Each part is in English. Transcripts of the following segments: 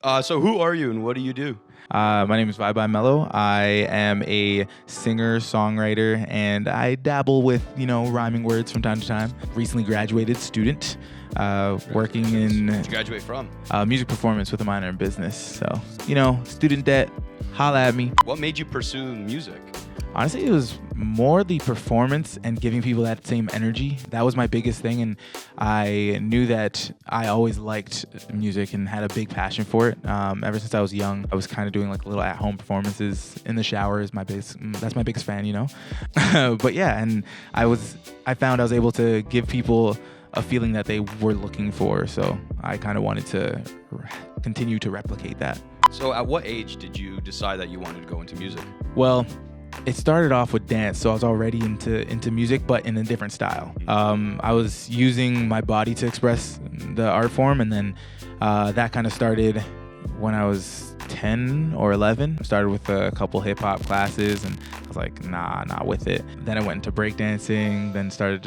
So who are you and what do you do? My name is Vibebymelo. I am a singer, songwriter, and I dabble with, rhyming words from time to time. Recently graduated student, working in Where'd you graduate from? music performance with a minor in business. So, student debt, holla at me. What made you pursue music? Honestly, it was more the performance and giving people that same energy. That was my biggest thing, and I knew that I always liked music and had a big passion for it. Ever since I was young, I was kind of doing like little at-home performances in the shower. That's my biggest fan, But yeah, and I found I was able to give people a feeling that they were looking for. So I kind of wanted to continue to replicate that. So at what age did you decide that you wanted to go into music? Well, it started off with dance, so I was already into music, but in a different style. I was using my body to express the art form, and then that kind of started when I was 10 or 11. I started with a couple hip-hop classes, and I was like, nah, not with it. Then I went into breakdancing, then started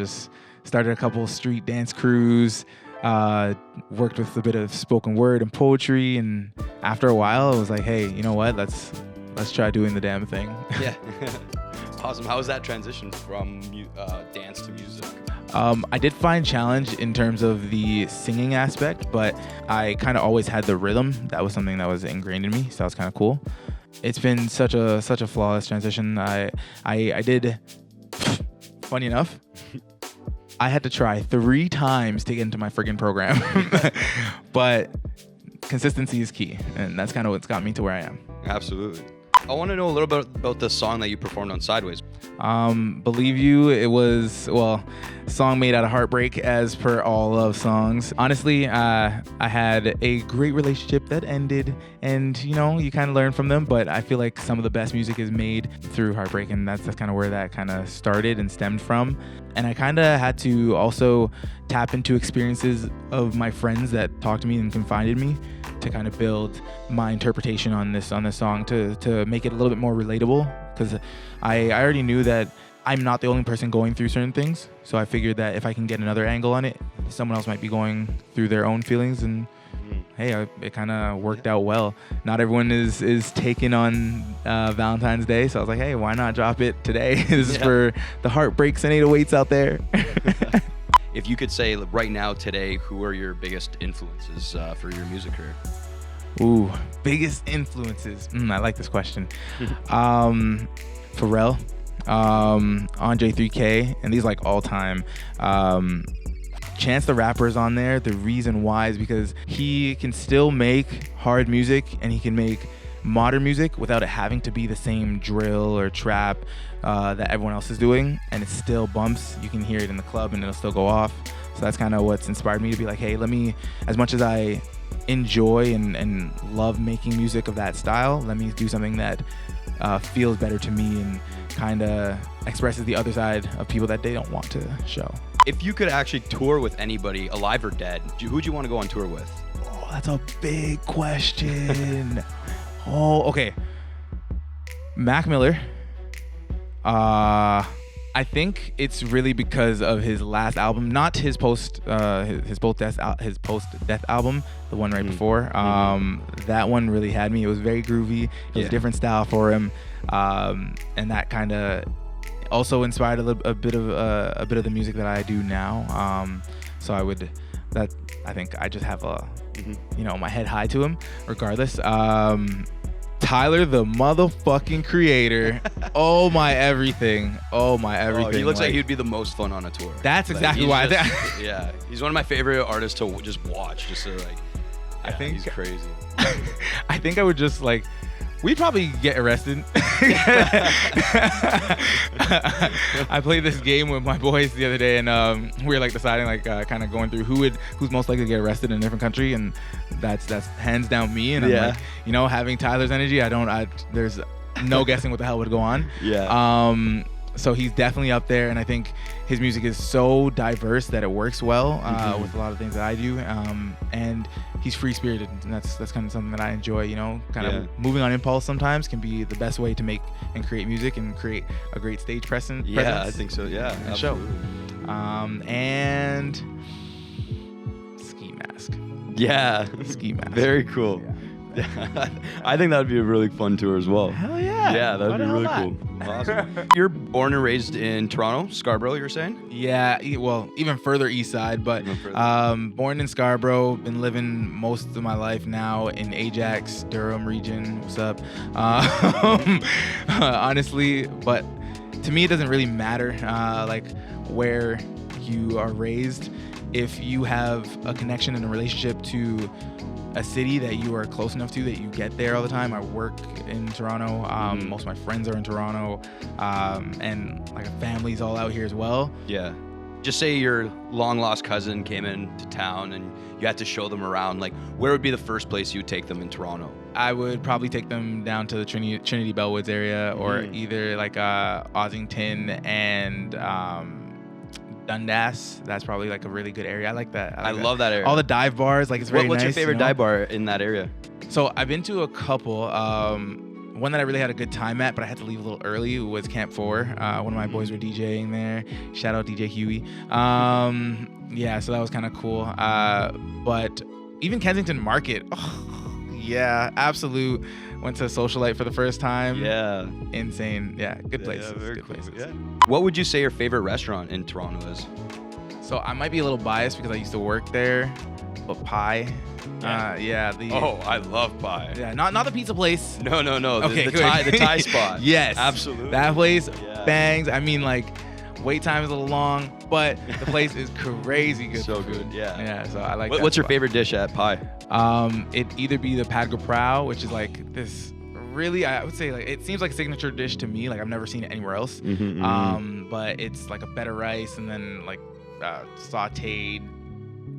a couple street dance crews, worked with a bit of spoken word and poetry, and after a while, I was like, hey, you know what, let's try doing the damn thing. Yeah. Awesome. How was that transition from dance to music? I did find challenge in terms of the singing aspect, but I kind of always had the rhythm. That was something that was ingrained in me, so that was kind of cool. It's been such a flawless transition. I did, funny enough, I had to try 3 times to get into my friggin' program, but consistency is key, and that's kind of what's got me to where I am. Absolutely. I want to know a little bit about the song that you performed on Sideways. Believe You, it was, a song made out of heartbreak, as per all love songs. Honestly, I had a great relationship that ended, and, you kind of learn from them, but I feel like some of the best music is made through heartbreak, and that's kind of where that kind of started and stemmed from. And I kind of had to also tap into experiences of my friends that talked to me and confided me to kind of build my interpretation on this song to make it a little bit more relatable, because I already knew that I'm not the only person going through certain things. So I figured that if I can get another angle on it, someone else might be going through their own feelings, and hey, it kind of worked out well. Not everyone is taking on Valentine's Day, so I was like, hey, why not drop it today? This is for the heartbreaks and 808s out there. If you could say right now, today, who are your biggest influences for your music career? Ooh, biggest influences. I like this question. Pharrell, Andre 3K, and these like all time. Chance the Rapper is on there. The reason why is because he can still make hard music and he can make modern music without it having to be the same drill or trap that everyone else is doing, and it still bumps. You can hear it in the club and it'll still go off. So that's kind of what's inspired me to be like, hey, let me, as much as I enjoy and love making music of that style, let me do something that feels better to me and kind of expresses the other side of people that they don't want to show. If you could actually tour with anybody, alive or dead, who'd you want to go on tour with? Oh, that's a big question. Oh, okay. Mac Miller. I think it's really because of his last album, not his post death album, the one right before. That one really had me. It was very groovy. It was a different style for him, and that kind of also inspired a bit of the music that I do now. So I think I just have my head high to him, regardless. Tyler, the motherfucking Creator. Oh my everything. Oh, he looks like he'd be the most fun on a tour. That's exactly why. Yeah, he's one of my favorite artists to just watch. Just to I think he's crazy. I think I would just we'd probably get arrested. I played this game with my boys the other day, and we were deciding, kind of going through who's most likely to get arrested in a different country, and that's hands down me. And I'm having Tyler's energy, there's no guessing what the hell would go on. Yeah. So he's definitely up there, and I think his music is so diverse that it works well with a lot of things that I do, and he's free-spirited, and that's kind of something that I enjoy. Kind of moving on impulse sometimes can be the best way to make and create music and create a great stage presence. Yeah, I think so. Yeah, and show. And Ski Mask. Yeah, Ski Mask. Very cool. I think that would be a really fun tour as well. Hell yeah. Yeah, that'd Why be the really hell cool. not? Awesome. You're born and raised in Toronto, Scarborough, you're saying? Yeah, well, even further east side, but Even further. born in Scarborough, been living most of my life now in Ajax, Durham region. What's up? Honestly, but to me, it doesn't really matter like where you are raised. If you have a connection and a relationship to a city that you are close enough to that you get there all the time. I work in Toronto. Most of my friends are in Toronto, and like a family's all out here as well. Yeah. Just say your long lost cousin came into town and you had to show them around. Like, where would be the first place you would take them in Toronto? I would probably take them down to the Trinity Bellwoods area, or either like Ossington and Dundas. That's probably like a really good area. I like that. I love that area. All the dive bars, like it's very nice. What's your favorite dive bar in that area? So I've been to a couple. One that I really had a good time at, but I had to leave a little early, was Camp 4. One of my boys were DJing there. Shout out DJ Huey. Yeah, so that was kind of cool. But even Kensington Market, yeah, absolute. Went to Socialite for the first time. Yeah. Insane. Yeah, good places. Yeah, very good cool. places. Yeah. What would you say your favorite restaurant in Toronto is? So I might be a little biased because I used to work there, but Pie. Yeah. I love pie. Yeah, not the pizza place. No. Okay, the good. Thai spot. Yes. Absolutely. That place Yeah. bangs. I mean, like, wait time is a little long, but the place is crazy good. So for food. good, yeah. Yeah, so I like that What's your spot. favorite dish at Pie? It'd either be the pad Prau, which is like this really, I would say, like, it seems like a signature dish to me. Like, I've never seen it anywhere else. But it's like a better rice and then like sauteed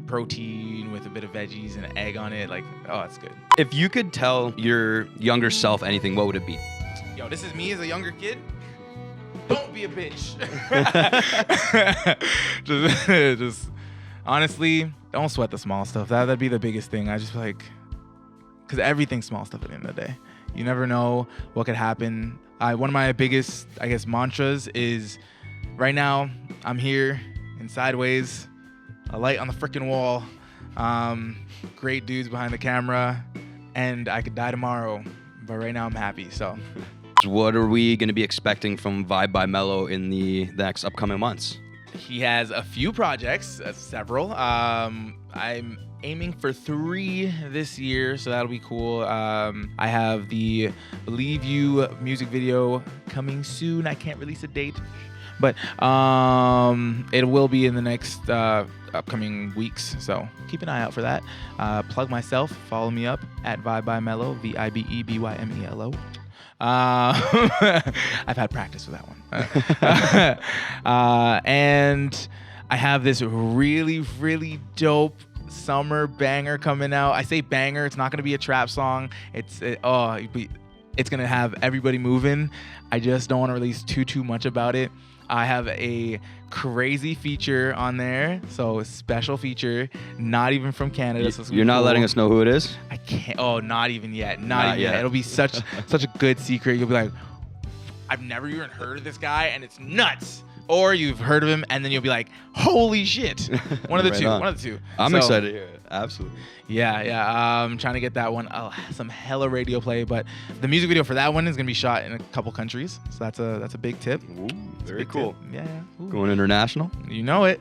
protein with a bit of veggies and an egg on it. Like, oh, it's good. If you could tell your younger self anything, what would it be? Yo, this is me as a younger kid. Don't be a bitch. just honestly, don't sweat the small stuff. That'd be the biggest thing. I just like, because everything's small stuff at the end of the day. You never know what could happen. One of my biggest, I guess, mantras is, right now, I'm here in Sideways, a light on the freaking wall, great dudes behind the camera, and I could die tomorrow, but right now I'm happy, so. What are we going to be expecting from Vibebymelo in the next upcoming months? He has a few projects, several. I'm aiming for 3 this year, so that'll be cool. I have the Believe You music video coming soon. I can't release a date, but it will be in the next upcoming weeks, so keep an eye out for that. Plug myself, follow me up at Vibebymelo, Vibebymelo. I've had practice with that one. And I have this really, really dope summer banger coming out. I say banger, it's not gonna be a trap song. It's gonna have everybody moving. I just don't want to release too much about it. I have a crazy feature on there, so a special feature, not even from Canada. So You're not letting us know who it is? I can't. Oh, not even yet. Not even yet. It'll be such a good secret. You'll be like, I've never even heard of this guy, and it's nuts. Or you've heard of him, and then you'll be like, holy shit. One of the two. One of the two. I'm So, excited to hear it. Absolutely. Yeah. I'm trying to get that one. Some hella radio play, but the music video for that one is gonna be shot in a couple countries. So that's a big tip. Ooh, very Big cool. tip. Yeah. Ooh. Going international? You know it.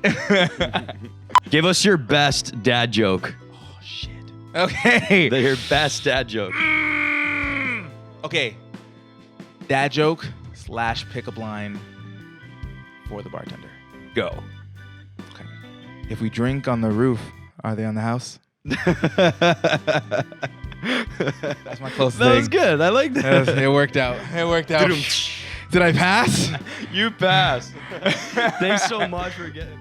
Give us your best dad joke. Oh shit. Okay. Your best dad joke. Okay. Dad joke / pickup line for the bartender. Go. Okay. If we drink on the roof, are they on the house? That's my closest That was thing. good. I like that. It worked out. Did I pass? You passed. Thanks so much for getting.